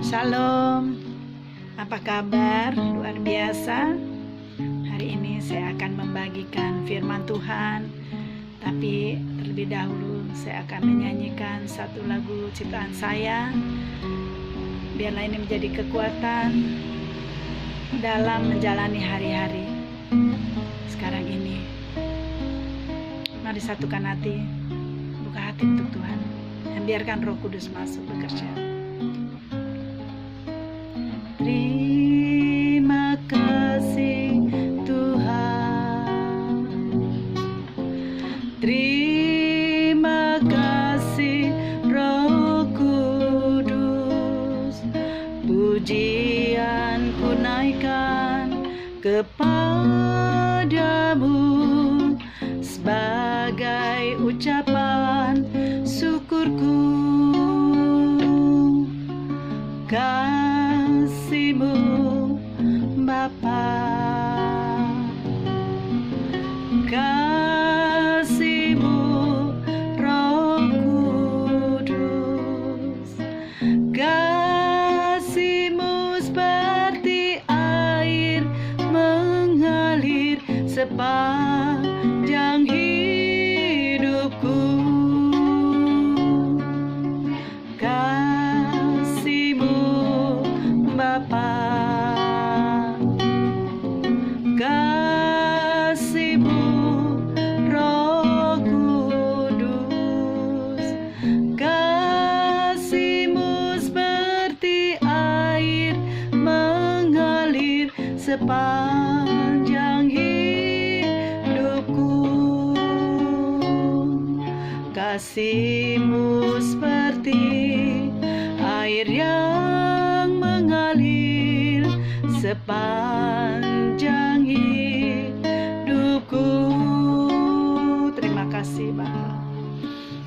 Shalom, apa kabar? Luar biasa. Hari ini saya akan membagikan firman Tuhan. Tapi terlebih dahulu saya akan menyanyikan satu lagu ciptaan saya. Biarlah ini menjadi kekuatan dalam menjalani hari-hari sekarang ini. Mari satukan hati, buka hati untuk Tuhan, dan biarkan Roh Kudus masuk bekerja. Terima kasih Tuhan, terima kasih Roh Kudus, pujian ku naikkan kepadamu sebagai ucapan syukurku. Kasih-Mu Bapa, kasih-Mu Roh Kudus, kasih-Mu seperti air mengalir sepanjang hidupku. Bapa, kasih-Mu Roh Kudus, kasih-Mu seperti air mengalir sepanjang hidupku. Kasih-Mu seperti air yang mengalir sepanjang hidupku. Terima kasih Bapa.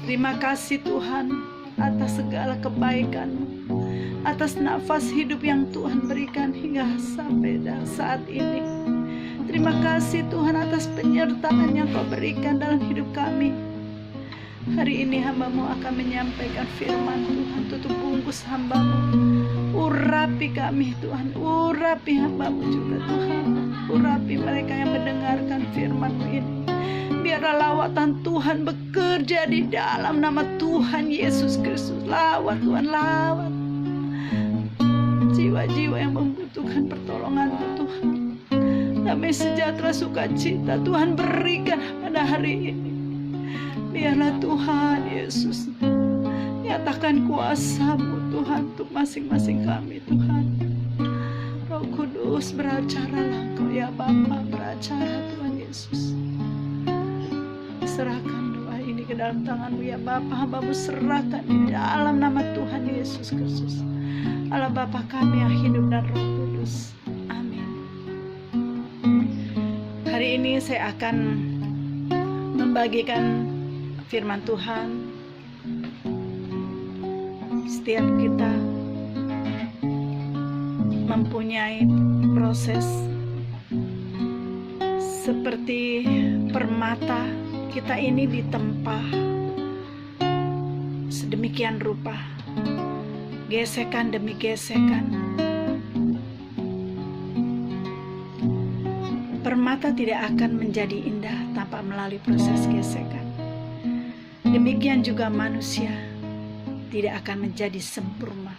Terima kasih Tuhan atas segala kebaikan-Mu, atas nafas hidup yang Tuhan berikan hingga sampai saat ini. Terima kasih Tuhan atas penyertaan yang Kau berikan dalam hidup kami. Hari ini hamba-Mu akan menyampaikan firman Tuhan. Tutup bungkus hamba-Mu, urapi kami Tuhan, urapi hamba-Mu juga Tuhan, urapi mereka yang mendengarkan firman-Mu ini. Biarlah lawatan Tuhan bekerja di dalam nama Tuhan Yesus Kristus. Lawat Tuhan, lawat jiwa-jiwa yang membutuhkan pertolongan-Mu Tuhan. Damai sejahtera sukacita Tuhan berikan pada hari ini. Biarlah Tuhan Yesus nyatakan kuasa-Mu Tuhan untuk masing-masing kami Tuhan. Roh Kudus beracara Engkau ya Bapa, beracara Tuhan Yesus. Serahkan doa ini ke dalam tangan-Mu ya Bapa. Hamba-Mu serahkan di dalam nama Tuhan Yesus Kristus, Allah Bapa kami yang hidup dan Roh Kudus. Amin. Hari ini saya akan membagikan firman Tuhan. Setiap kita mempunyai proses seperti permata. Kita ini ditempa sedemikian rupa, gesekan demi gesekan. Permata tidak akan menjadi indah tanpa melalui proses gesekan. Demikian juga manusia tidak akan menjadi sempurna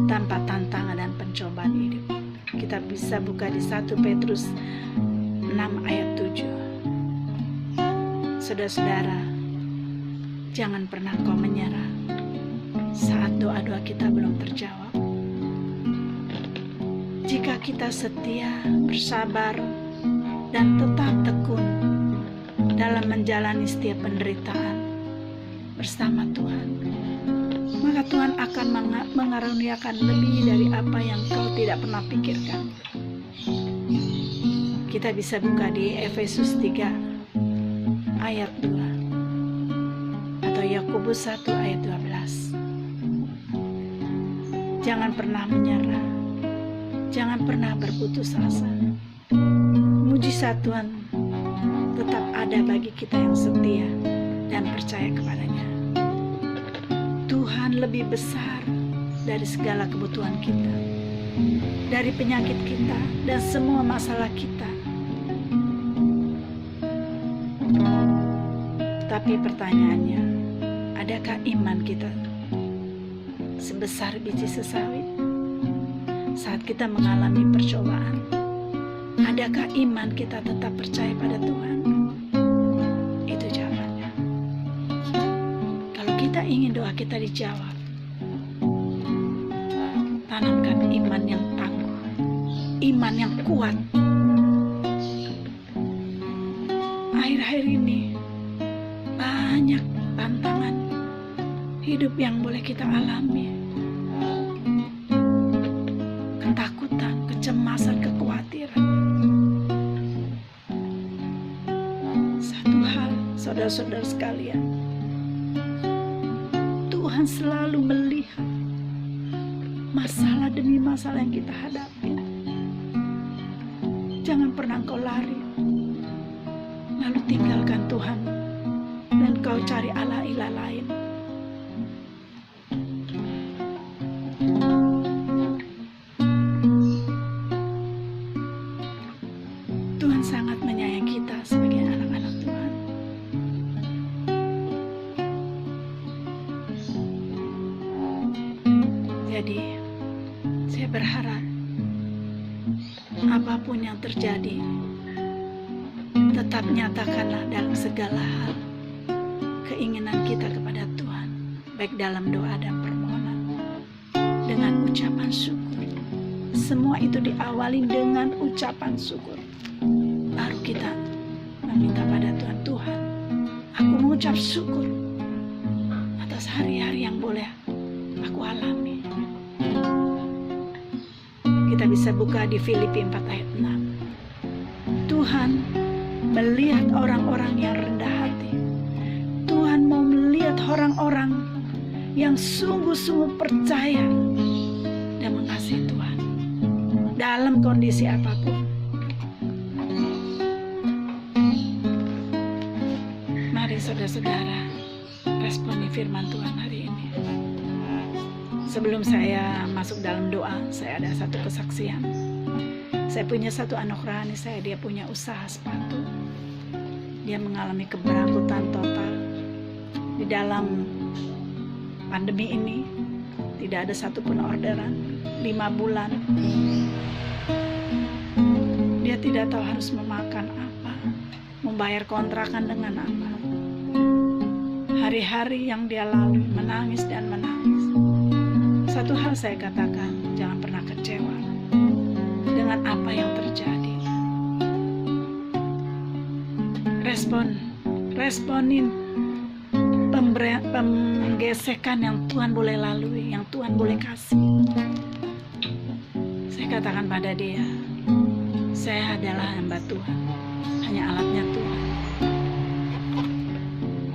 tanpa tantangan dan pencobaan hidup. Kita bisa buka di 1 Petrus 6 ayat 7. Saudara-saudara, jangan pernah kau menyerah saat doa-doa kita belum terjawab. Jika kita setia, bersabar, dan tetap tekun dalam menjalani setiap penderitaan bersama Tuhan, maka Tuhan akan mengaruniakan lebih dari apa yang kau tidak pernah pikirkan. Kita bisa buka di Efesus 3 ayat 2 atau Yakobus 1 ayat 12. Jangan pernah menyerah, jangan pernah berputus asa. Mujizat Tuhan tetap ada bagi kita yang setia dan percaya kepadanya. Tuhan lebih besar dari segala kebutuhan kita, dari penyakit kita, dan semua masalah kita. Tapi pertanyaannya, adakah iman kita sebesar biji sesawit saat kita mengalami percobaan? Adakah iman kita tetap percaya pada Tuhan? Itu jawabannya. Kalau kita ingin doa kita dijawab, tanamkan iman yang tangguh, iman yang kuat. Akhir-akhir ini banyak tantangan hidup yang boleh kita alami. Ketakutan, kecemasan, kekhawatiran. Satu hal, saudara-saudara sekalian, Tuhan selalu melihat masalah demi masalah yang kita hadapi. Jangan pernah kau lari lalu tinggalkan Tuhan dan kau cari Allah-ilah lain. Tuhan sangat menyayangi kita sebagai anak-anak Tuhan. Jadi saya berharap apapun yang terjadi, tetap nyatakanlah dalam segala hal keinginan kita kepada Tuhan, baik dalam doa dan permohonan, dengan ucapan syukur. Semua itu diawali dengan ucapan syukur. Baru kita meminta pada Tuhan, Tuhan, aku mengucap syukur atas hari-hari yang boleh aku alami. Kita bisa buka di Filipi 4 ayat 6. Tuhan melihat orang-orang yang rendah hati. Tuhan mau melihat orang-orang yang sungguh-sungguh percaya dan mengasihi Tuhan dalam kondisi apapun. Mari saudara-saudara responi firman Tuhan hari ini. Sebelum saya masuk dalam doa, saya ada satu kesaksian. Saya punya satu anak rohani saya, dia punya usaha sepatu. Dia mengalami keberangkutan total. Di dalam pandemi ini, tidak ada satupun orderan. 5 bulan. Dia tidak tahu harus memakan apa, membayar kontrakan dengan apa. Hari-hari yang dia lalui, menangis dan menangis. Satu hal saya katakan, jangan pernah kecewa dengan apa yang terjadi. Responin penggesekan yang Tuhan boleh lalui, yang Tuhan boleh kasih. Saya katakan pada dia, saya adalah hamba Tuhan, hanya alatnya Tuhan,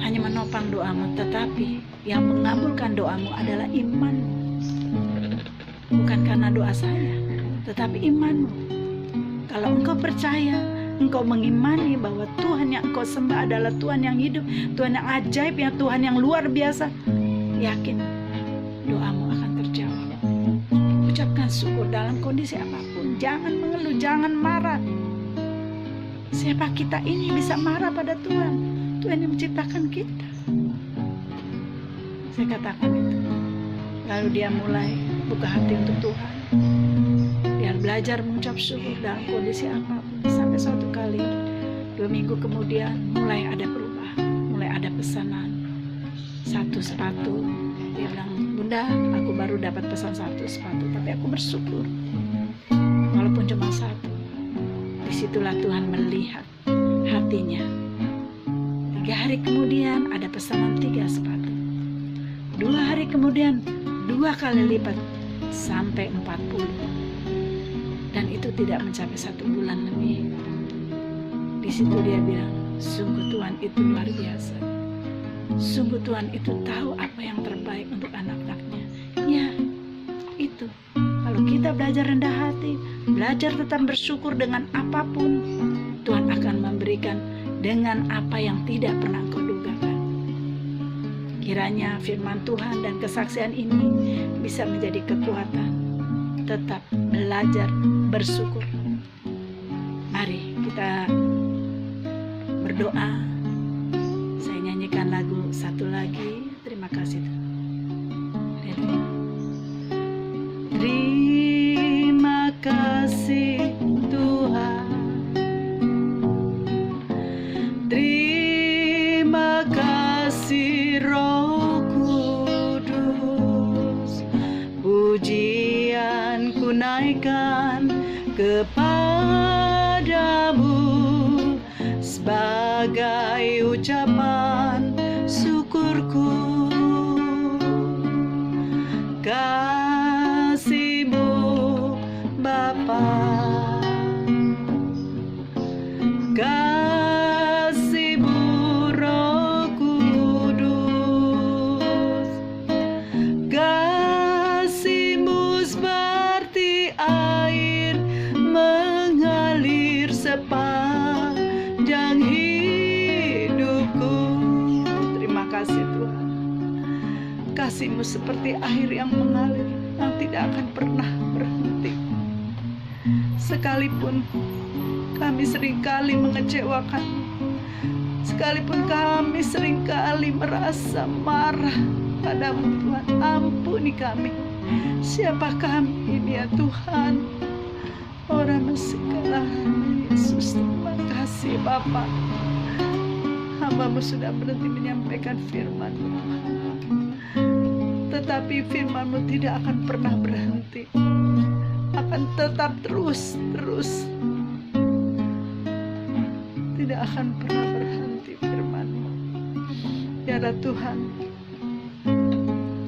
hanya menopang doamu, tetapi yang mengabulkan doamu adalah imanmu. Bukan karena doa saya, tetapi imanmu. Kalau engkau percaya, engkau mengimani bahwa Tuhan yang engkau sembah adalah Tuhan yang hidup, Tuhan yang ajaib, ya Tuhan yang luar biasa, yakin doamu akan terjawab. Ucapkan syukur dalam kondisi apapun. Jangan mengeluh, jangan marah. Siapa kita ini bisa marah pada Tuhan? Tuhan yang menciptakan kita. Saya katakan itu. Lalu dia mulai buka hati untuk Tuhan. Dia belajar mengucap syukur dalam kondisi apapun. Sampai suatu kali 2 minggu kemudian mulai ada perubahan, mulai ada pesanan satu sepatu. Dia bilang, Bunda, aku baru dapat pesan 1 sepatu, tapi aku bersyukur walaupun cuma 1. Disitulah Tuhan melihat hatinya. 3 hari kemudian ada pesanan 3 sepatu. 2 hari kemudian 2 kali lipat sampai 40. Dan itu tidak mencapai 1 bulan lebih. Di situ dia bilang, sungguh Tuhan itu luar biasa. Sungguh Tuhan itu tahu apa yang terbaik untuk anak-anaknya. Ya, itu. Kalau kita belajar rendah hati, belajar tetap bersyukur dengan apapun, Tuhan akan memberikan dengan apa yang tidak pernah kau dugakan. Kiranya firman Tuhan dan kesaksian ini bisa menjadi kekuatan. Tetap belajar bersyukur. Mari kita berdoa. Saya nyanyikan lagu satu lagi. Terima kasih Tuhan. Terima kasih Tuhan. Terima kasih Roh Kudus. Pujian ku naikkan kepadamu sebagai ucapan syukurku. Kasih-Mu Bapa, kasih-Mu Roh Kudus, kasih-Mu seperti air mengalir sepanjang hidupku. Terima kasih Tuhan. Kasih-Mu seperti air yang mengalir, yang tidak akan pernah berhenti. Sekalipun kami seringkali mengecewakan, sekalipun kami seringkali merasa marah padamu Tuhan, ampuni kami. Siapa kami ini ya Tuhan? Orang segala Yesus, terima kasih Bapa. Hamba-Mu sudah berhenti menyampaikan firman-Mu Tuhan. Tetapi firman-Mu tidak akan pernah berhenti, akan tetap terus. Tidak akan pernah berhenti firman-Mu. Ya Tuhan,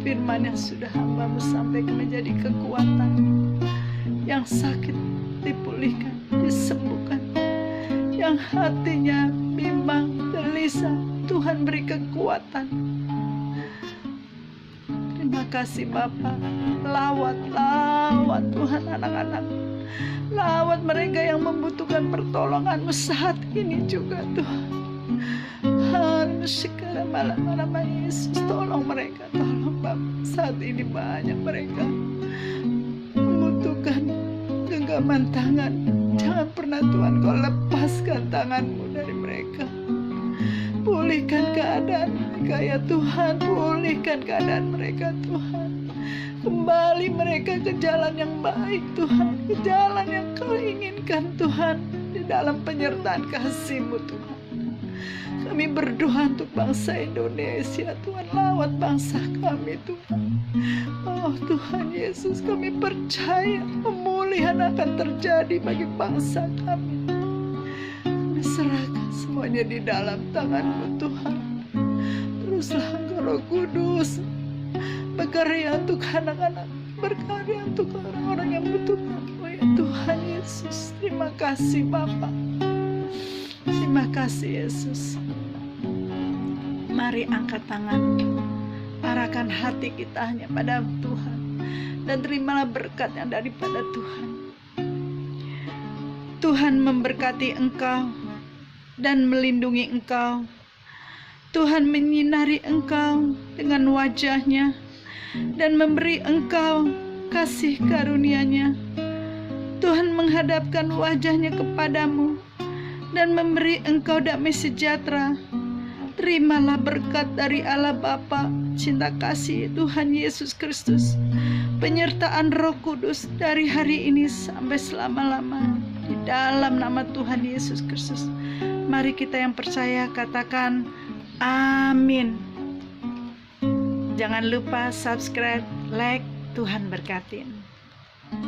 firman yang sudah hamba-Mu sampaikan menjadi kekuatan. Yang sakit dipulihkan, disembuhkan. Yang hatinya bimbang, gelisah, Tuhan beri kekuatan. Terima kasih Bapa. Lawat Tuhan anak-anak. Lawat mereka yang membutuhkan pertolongan-Mu saat ini juga Tuhan. Sekarang malam Yesus, tolong mereka, tolong Bapa. Saat ini banyak mereka membutuhkan genggaman tangan. Jangan pernah Tuhan Kau lepaskan tangan-Mu dari mereka. Pulihkan keadaan mereka ya Tuhan. Pulihkan keadaan mereka Tuhan. Kembali mereka ke jalan yang baik Tuhan. Ke jalan yang Kau inginkan Tuhan. Di dalam penyertaan kasih-Mu Tuhan. Kami berdoa untuk bangsa Indonesia Tuhan. Lawat bangsa kami Tuhan. Oh Tuhan Yesus, kami percaya pemulihan akan terjadi bagi bangsa kami. Kami serahkan semuanya di dalam tangan-Mu Tuhan. Teruslah Engkau Roh Kudus berkarya untuk anak-anak, berkarya untuk orang-orang yang butuhkan. Oh ya Tuhan Yesus, terima kasih Bapa. Terima kasih Yesus. Mari angkat tangan, arahkan hati kita hanya pada Tuhan, dan terimalah berkat yang daripada Tuhan. Tuhan memberkati engkau dan melindungi engkau. Tuhan menyinari engkau dengan wajah-Nya dan memberi engkau kasih karunia-Nya. Tuhan menghadapkan wajah-Nya kepadamu dan memberi engkau damai sejahtera. Terimalah berkat dari Allah Bapa, cinta kasih Tuhan Yesus Kristus, penyertaan Roh Kudus dari hari ini sampai selama-lamanya. Di dalam nama Tuhan Yesus Kristus. Mari kita yang percaya katakan amin. Jangan lupa subscribe, like. Tuhan berkatin.